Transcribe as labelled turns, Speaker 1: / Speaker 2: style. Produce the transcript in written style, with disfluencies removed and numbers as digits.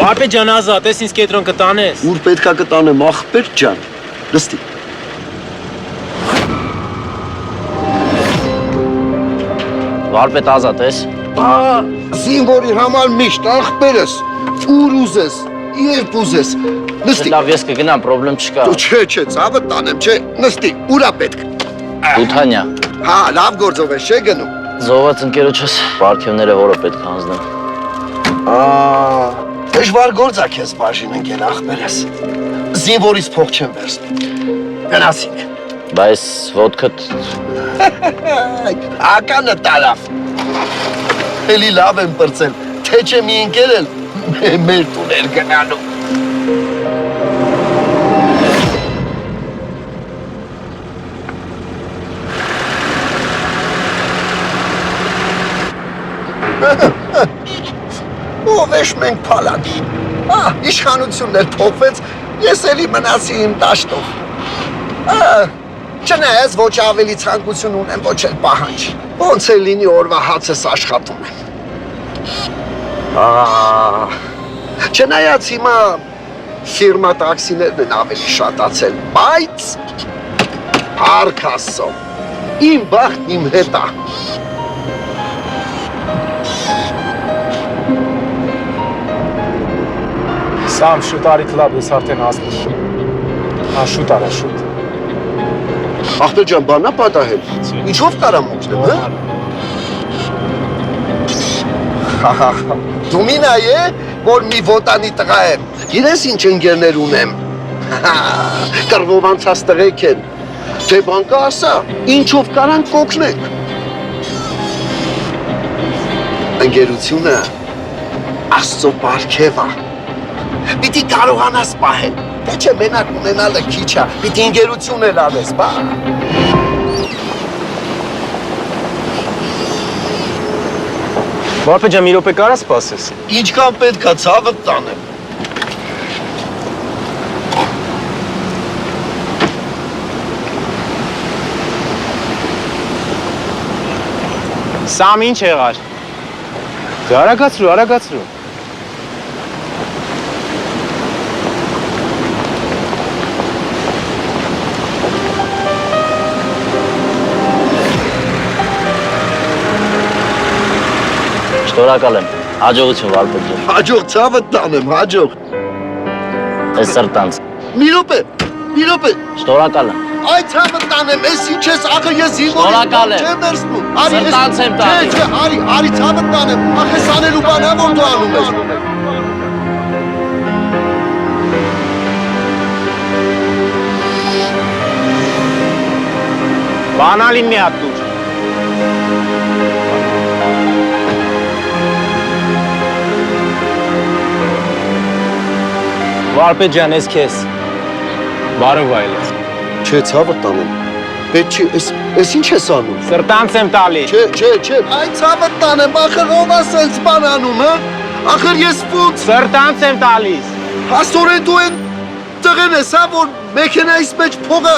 Speaker 1: Վարպետ ջան ազատ, ես ինձ կետրոն կտանես։
Speaker 2: Ուր պետքա կտանեմ ախպեր ջան։ Լստի։
Speaker 3: Վարպետ ազատ ես։
Speaker 2: Զինվորի համար միշտ ախպերս, ուր ուզես, երբ ուզես։ Նստի։
Speaker 3: Լավ ես կգնամ, պրոբլեմ չկա։
Speaker 2: Չէ, ցավը տանեմ, չէ, նստի, ուրա պետք։
Speaker 3: Դութանյա։
Speaker 2: Հա, լավ գործով ես, չէ գնում։
Speaker 3: Զոհված ընկերոջս պարքևները որը պետք է անձնեմ։
Speaker 2: Դժվար գործ է քեզ բաժին ընկել ախպերս։ Զինվորից փող չեմ վերցնում։ Գնացինք։
Speaker 3: Բայց ոտքդ
Speaker 2: Ականը տարավ։ Էլի լավ եմ պրծել, թե չէ մի ընկեր էլ մեր տուներ գնալու։ Ով ես մենք փալած։ Իշխանությունն էլ փոխվեց, ես էլի մնացի իմ դաշտով։ Չնայած ոչ ավելի ցանկություն ունեմ, ոչ էլ պահանջ։ Ոնց է լինի օրվա հացս աշխատում եմ։ Չնայած հիմա ֆիրմա տաքսիներն են ավելի շատացել, բայց Փառք Աստծո, իմ բախտն իմ հետ է։
Speaker 1: Սամ, շուտ արի կլաբ, ես արդեն ասնում։ Հա, շուտ արա, շուտ։
Speaker 2: Ախպեր ջան, բանա պատահել։ Ինչով կարամ օգնեմ, հա։ Դու մի նայ որ մի ոտանի տղա եմ։ Գիտես ինչ ընկերներ ունեմ։ Կռվով անցած տղեկ են։ Թե բան կա ասա, ինչով կարանք կօգնենք։ Ընկերությունը Աստծո պարգև է։ Պիտի կարողանաս պահել, թե չէ մենակ ունենալը քիչ է, պիտի ընկերություն էլ անես, բա։
Speaker 1: Վարպետ ջան, մի րոպե կարա սպասես։
Speaker 2: Ինչքան պետք է ցավը տանեմ։
Speaker 1: Սամ, ինչ եղար։ Դե արագացրու։
Speaker 3: Շնորհակալ եմ։ Հաջողություն վարպետ ջան։
Speaker 2: Հաջող ցավը տանեմ, հաջող։
Speaker 3: Ես սրտանց։
Speaker 2: Մի րոպե։
Speaker 3: Շնորհակալ եմ։
Speaker 2: Այ ցավը տանեմ, ես ինչ ես, ախը ես զինվորի
Speaker 3: Շնորհակալ եմ։
Speaker 2: չեմ վերցնում։
Speaker 3: Սրտանց եմ տալիս։
Speaker 2: Չէ, արի ցավը տանեմ, ախ ես անելու բանա որ դու անում ես։
Speaker 1: Բանալին մի հատ դուր։ Վարպետ ջան, ես քեզ։ Բարով այլես։
Speaker 2: Չէ, ցավը տանեմ։ Պետք չի, ես ինչ ես անում։
Speaker 1: Սրտանց եմ տալիս։
Speaker 2: Չէ, այ ցավը տանեմ, ախր ով է սենց բան անում, հա։ Ախր ես ֆուտ։
Speaker 1: Սրտանց եմ տալիս։
Speaker 2: Հաստորեն դու են տղեն ես, հա, որ մեքենայիս մեջ փողը